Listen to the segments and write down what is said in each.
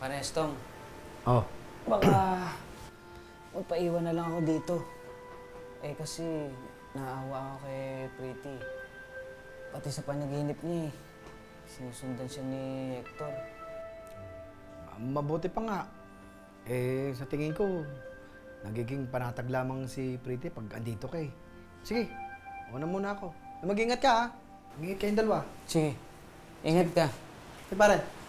Panestong, Oh. baka magpaiwan na lang ako dito. Eh kasi naawa ako kay Pretty. Pati sa panaginip niya eh. Sinusundan siya ni Hector. Mabuti pa nga. Eh, sa tingin ko, nagiging panatag lamang si Pretty pag andito ka eh. Sige, una muna ako. Mag-ingat ka ha. Mag-ingat kayong dalawa. Sige, ingat ka. Sige, pare.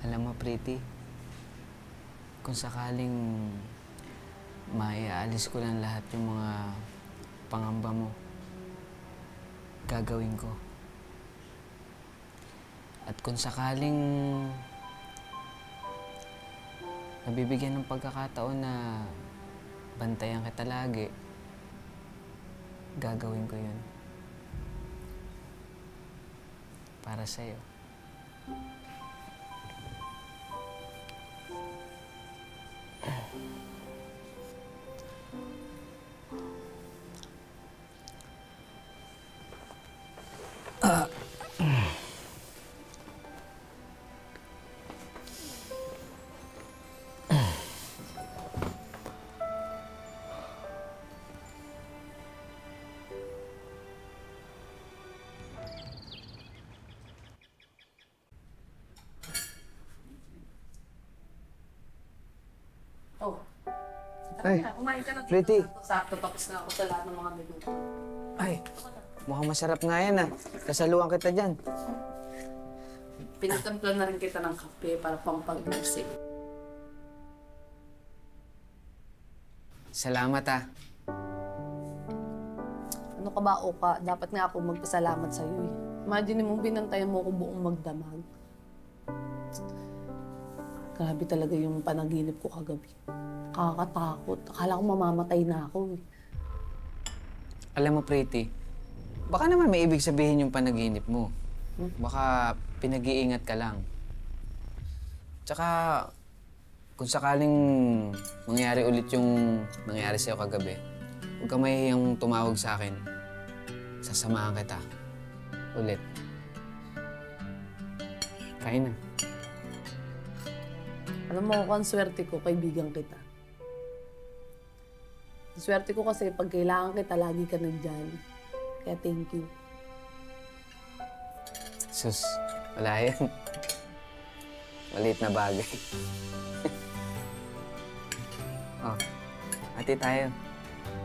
Alam mo, Pretty, kung sakaling maiaalis ko lang lahat yung mga pangamba mo, gagawin ko. At kung sakaling nabibigyan ng pagkakataon na bantayan kita lagi, gagawin ko yun. Para sa'yo. Oh. Ay, Kumain ka na. Pretty. Sakto tapos na ako sa lahat ng mga menu. Ay, mukhang masarap nga yan ah. Kasaluan kita dyan. Pinagtamplan na rin kita ng kape para pampag-gising. Salamat ah. Ano ka ba, Oka? Dapat nga ako magpasalamat sa'yo eh. Imagine mo, binantayan mo ako buong magdamag. Grabe talaga yung panaginip ko kagabi. Nakakatakot. Akala ko mamamatay na ako eh. Alam mo, Pretty, baka naman may ibig sabihin yung panaginip mo. Baka pinag-iingat ka lang. Tsaka, kung sakaling mangyari ulit yung nangyari sa'yo kagabi, huwag ka mahihiyang tumawag sa akin. Sasamahan kita. Ulit. Kain na. Alam mo, ang swerte ko, kaibigan kita. Ang swerte ko kasi pag kailangan kita, lagi ka nandyan. Kaya thank you. Sus, wala yan. Maliit na bagay. Oh, hati tayo.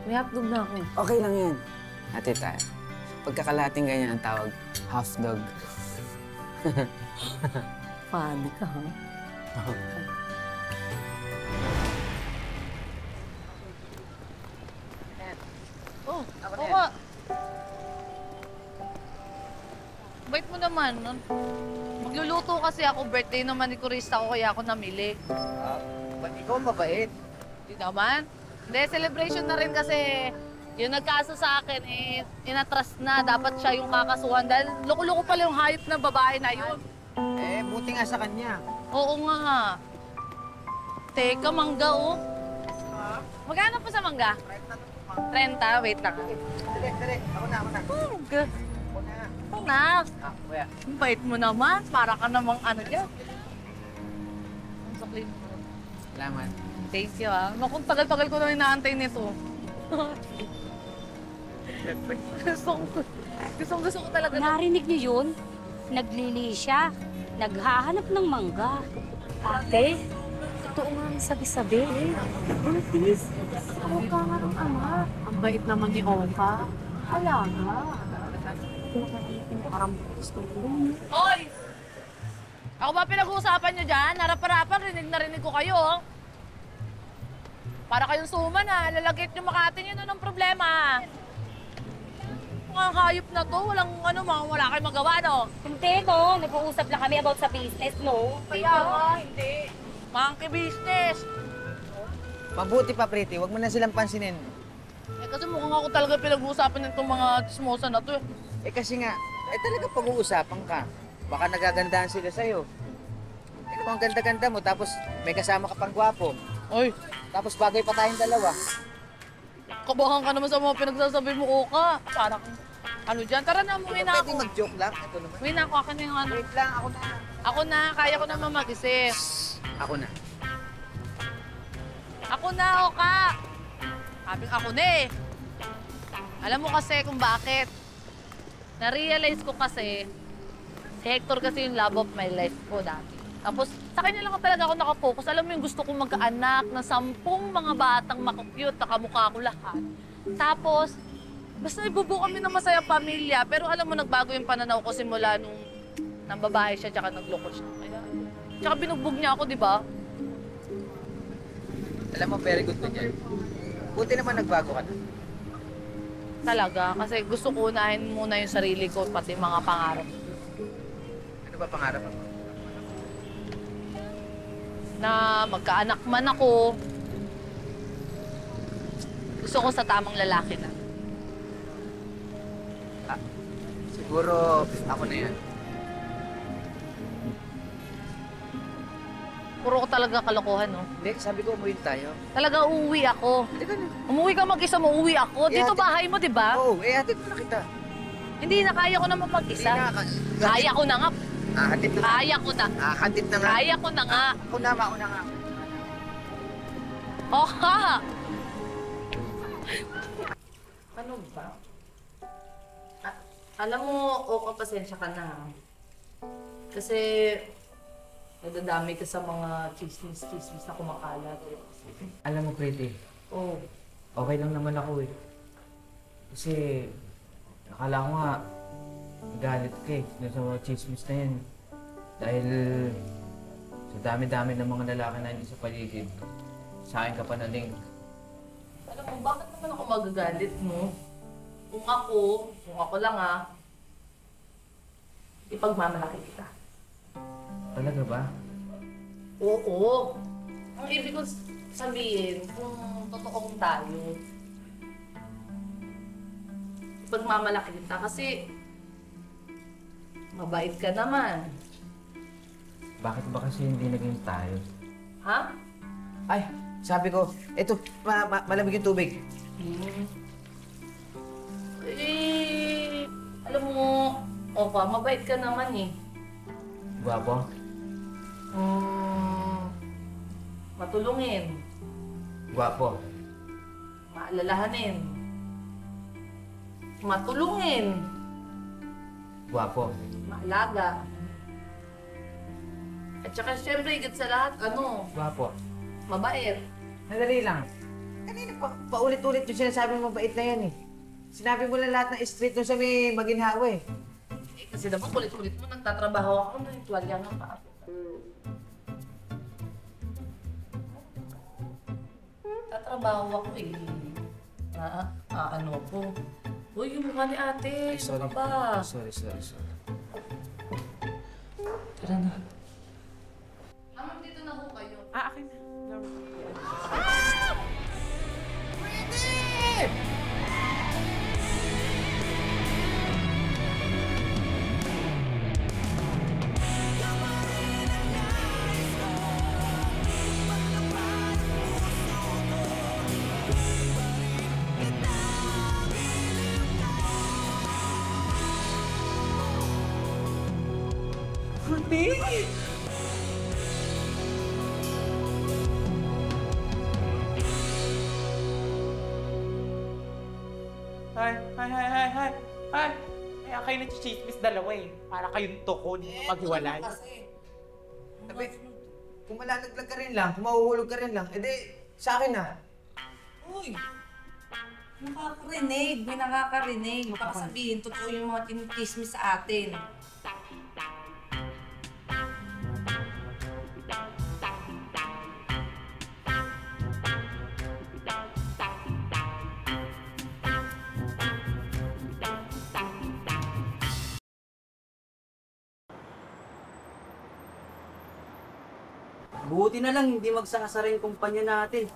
May hotdog na ako. Okay lang yan. Hati tayo. Pagkakalating ganyan ang tawag, half dog. Funny ka, ha? Oh, Oka. Bait mo naman. Magluluto kasi ako. Birthday naman ni Kurista ko kaya ako namili. Ba't ikaw mabait? Hindi naman. Hindi, celebration na rin kasi yung nagkaso sa akin, eh, inatrust na. Dapat siya yung kakasuhan dahil loko-loko pala yung hayop na babae na yun. Eh, buti nga sa kanya. Oo nga. Teka, mangga, oh. Magkano pa sa mangga? 30. Wait lang. Dali. Ako na. Mangga. Ako na. Ako na. Kuya. Ang bait mo naman. Para ka namang ano dyan. Ang sakli mo. Salamat. Thank you, ah. Naku, tagal-tagal ko na inaantay nito. Gusto ko talaga. Narinig niyo yun? Naglili siya. Naghahanap ng mangga. Ate, totoo nga ang sabi-sabi. Buntis, ako ka nga ng ama. Ang bait naman ni Oka. Wala nga. Parang gusto ko. Hoy! Ako ba pinag-uusapan nyo dyan? Harap-harapan, rinig ko kayo. Oh. Para kayong suman ha, lalagit nyo makatin yun ng problema. Mga hayop na to, wala kayong magawa, no? Hindi, no? Nag-uusap lang kami about sa business, no? Kaya nga, hindi. Monkey business. Mabuti pa, Pretty. Huwag mo na silang pansinin. Eh kasi mukhang ako talaga pinag-uusapan nitong mga chismosa na to. Eh kasi nga, talaga pag-uusapan ka. Baka nagagandahan sila sa'yo. Eh naman, ganda-ganda mo, tapos may kasama ka pang gwapo. Ay, Tapos bagay pa tayong dalawa. kabahan ka naman sa mga pinagsasabi mo, Oka. Ano dyan? Tara na, umuwi na Pwede ako. mag-joke lang? Ito naman. Umuwi na ako. Akin na yung ano. Wait lang, ako na. Ako na, kaya ko naman mag-isip. Ako na. Ako na, Oka! Sabing ako na eh. Alam mo kasi kung bakit. Na-realize ko kasi, si Hector kasi yung love of my life ko dati. Tapos, sa kanya lang talaga ako nakafocus. Alam mo yung gusto kong magkaanak na 10 mga batang makukyut, nakamukha ko lahat. Tapos, basta ibubuo kami ng masayang pamilya. Pero alam mo, nagbago yung pananaw ko simula nung nang babae siya, tsaka nagloko siya. Kaya, tsaka binugbog niya ako, di ba? Alam mo, very good ka dyan. Buti naman nagbago ka na. Talaga, kasi gusto ko unahin muna yung sarili ko, pati mga pangarap. Ano ba pangarap mo? Na magkaanak man ako, gusto ko sa tamang lalaki na. Siguro, ako na yan. Puro ko talaga kalokohan, no? Hindi, sabi ko umuwi tayo. Talaga uuwi ako. Hindi ka na. Umuwi ka mag-isa, uuwi ako. Dito Yeah, bahay mo, di ba? Oo, hatid mo na kita. Hindi na, kaya ko naman mag-isa. Kaya ko na nga. Hatid na nga. Kaya ko na. Hatid na nga. Kaya ko na nga. Mauna nga. Oh, ha! Ano ba? Alam mo, okay, pasensya ka na. Kasi nadadami ka sa mga chismis na kumakalat. Alam mo, Pretty, Oh, okay lang naman ako eh. Kasi, akala ko nga, galit ka eh, dun sa mga chismis na yan. Dahil sa dami-dami ng mga lalaki na hindi sa paligid, sa akin ka pa naling. alam mo, bakit naman ako magagalit mo? Kung ako lang ipagmamalaki kita. Talaga ba? Oo. Ang ibig ko sabihin, kung totoong tayo, ipagmamalaki kita kasi mabait ka naman. Bakit ba kasi hindi naging tayo? Ha? Ay, sabi ko, eto, malamig yung tubig. Eh, alam mo, Opa, mabait ka naman eh. Gwapo? Matulungin, Gwapo. maalalahanin, matulungin, Gwapo. maalaga. At saka syempre, higit sa lahat, Gwapo. mabait. Nadali lang. Kanina paulit-ulit yung sinasabi mo mabait na yan eh. Sinabi mo lang lahat ng street nung sa may Maginhawa eh. Eh, kasi naman ulit-ulit mo, nagtatrabaho ako na yung tuwalya ng paa. Tatrabaho ako eh. Ano ako? Uy, yung mukha ni ate. Ano ka ba? Sorry. Tara na. Mama, dito na ho kayo. Akin na. Hi. Kaya kayo nag-chismis dalawa eh. Para kayong toko, hindi mo maghiwalay. Sabi, kung malalaglag ka rin lang, kung mahuhulog ka rin lang, edi sa akin na. Uy! Nakakarinig. May nakakarinig. Baka sabihin, totoo yung mga tinikismis sa atin. Buti na lang hindi magsasara yung kumpanya natin.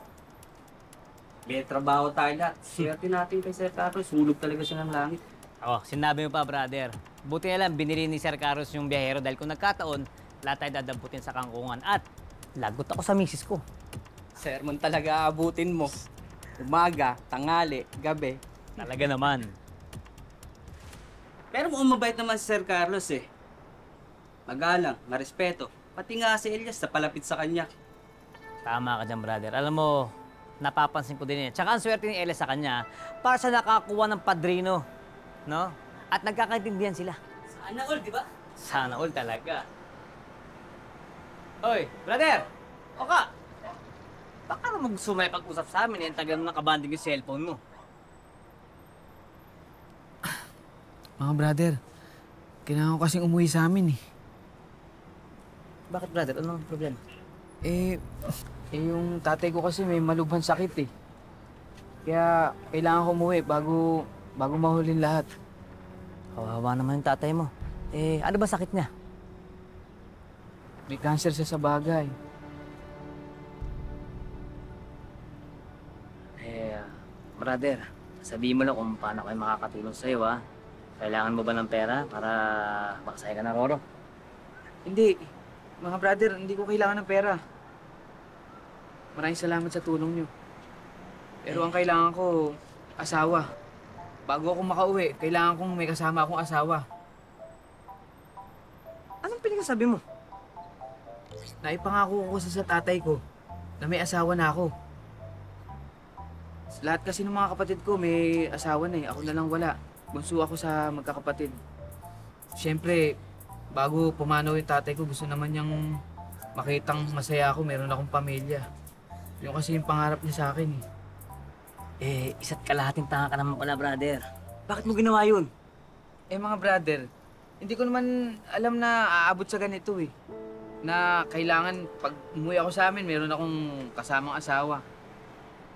May trabaho tayo lahat. Swerte natin kay Sir Carlos. Hulog talaga siya ng langit. Oh, sinabi mo pa, brother. Buti na lang, binili ni Sir Carlos yung biyahero dahil kung nagkataon, lahat tayo dadamputin sa kangkungan. At lagot ako sa misis ko. Sermon talaga abutin mo. Umaga, tangali, gabi. Talaga naman. Pero mukhang mabait naman si Sir Carlos eh. Magalang, marespeto. Pati nga si Elias na palapit sa kanya. Tama ka dyan, brother. Alam mo, napapansin ko din yan. Tsaka ang swerte ni Elias sa kanya, para sa nakakuha ng padrino. No? At nagkakaintindihan sila. Sana all, di ba? Sana all talaga. Oy, brother! Oka! Baka naman gusto may pag-usap sa amin, eh. Tagal mo nakabanding yung cellphone mo. Mga brother, kailangan ko kasing umuwi sa amin eh. Bakit, brother? Anong problema? Yung tatay ko kasi may malubhang sakit eh. Kaya kailangan ko umuwi bago mahulin lahat. Kawawa naman yung tatay mo. Ano ba sakit niya? May cancer siya sa bagay. Brother, sabihin mo lang kung paano kayo makakatulong sa'yo, ha? Kailangan mo ba ng pera para makasaya ka na, Roro? Hindi. Mga brother, hindi ko kailangan ng pera. Maraming salamat sa tulong nyo. Pero ang kailangan ko, asawa. Bago ako makauwi, kailangan kong may kasama akong asawa. Anong pinagsasabi mo? Naipangako ko sa tatay ko na may asawa na ako. Lahat kasi ng mga kapatid ko may asawa na eh. Ako na lang wala. Bunso ako sa magkakapatid. Siyempre, bago pumanaw yung tatay ko, gusto naman niyang makitang masaya ako, meron akong pamilya. Yung kasi yung pangarap niya sa akin eh. Isa't kalahating tanga ka naman pala, brother. Bakit mo ginawa yun? Mga brother, hindi ko naman alam na aabot sa ganito eh. Na kailangan pag umuwi ako sa amin, meron akong kasamang asawa.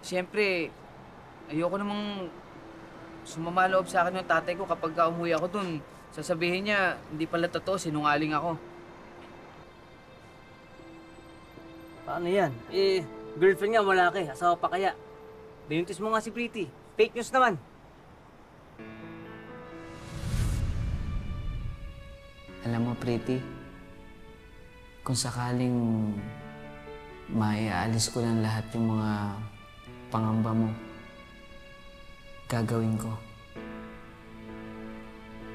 Siyempre, ayoko namang sumama loob sa akin yung tatay ko kapag umuwi ako dun. Sasabihin niya, hindi pala totoo, sinungaling ako. Paano yan? Girlfriend nga wala ka eh. Asawa pa kaya? Binuntis mo nga si Pretty. Fake news naman. Alam mo, Pretty, kung sakaling maiaalis ko ng lahat yung mga pangamba mo, gagawin ko.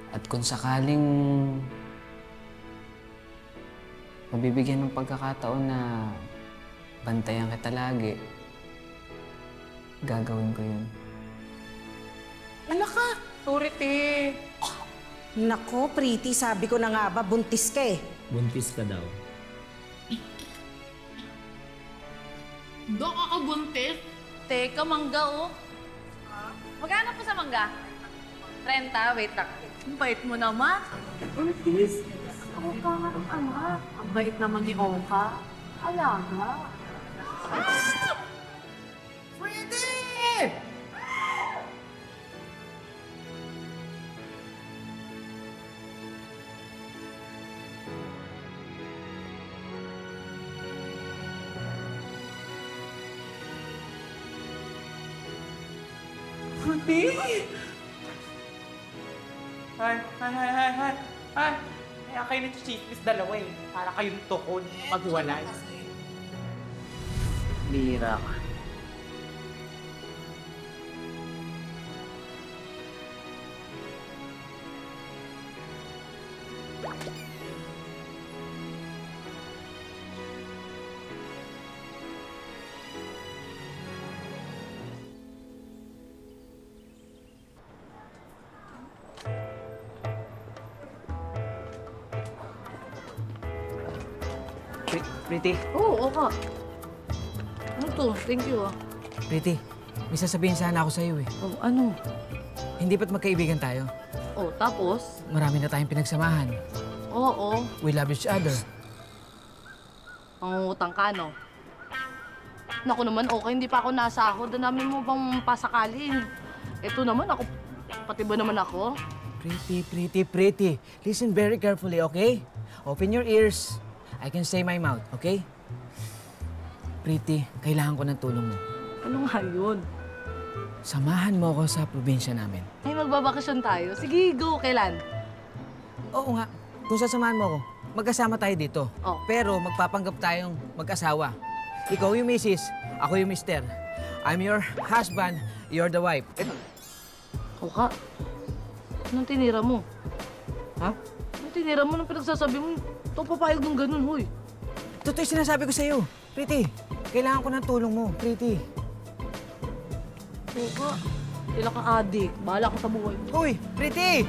At kung sakaling mabibigyan ng pagkakataon na bantayan kita lagi, gagawin ko yun. Wala ka! Sorry, te. Nako, Pretty, sabi ko na nga ba, buntis ka eh. Buntis ka daw. Doon ka buntis? Teka, mangga oh. Magkano po sa mangga? 30, wait lang. Ang bait mo naman. Buntis? Ako ka nga ng anak. Ang bait naman ni Oka. Alaga. Pwede! Puti! Hi! Kaya kayo na-chismis dalawa eh. Para kayong tukod, maghiwalay. Bira ka. Pretty, Oo, Oka. Ano to? Thank you ah. Pretty, may sasabihin sana ako sa'yo eh. Oh, ano? Hindi ba't magkaibigan tayo? Oh, tapos? Marami na tayong pinagsamahan. Oo. We love each other. Ang utang ka, no? Naku naman, okay, hindi pa ako nasahod. Ang dami mo bang pasakalin? Ito naman, ako, pati ba naman ako? Pretty. Listen very carefully, okay? Open your ears. I can say my mouth, okay? Pretty, kailangan ko ng tulong mo. Ano nga yun? Samahan mo ako sa probinsya namin. Ay, magbabakasyon tayo. Sige, go. Kailan? Oo nga. Kung sasamahan mo ako, magkasama tayo dito. Oh. Pero magpapanggap tayong mag-asawa. Ikaw yung misis, ako yung mister. I'm your husband, you're the wife. Oka, anong tinira mo? Ha? Ang tinira mo nung pinagsasabi mo, ito papayag ng ganun, hoy. Totoo yung sinasabi ko sa'yo. Pretty, kailangan ko ng tulong mo. Pretty. Buka, kailan kang adik. Bahala ka sa buhay mo. Uy, Pretty!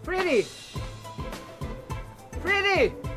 Pretty! Pretty!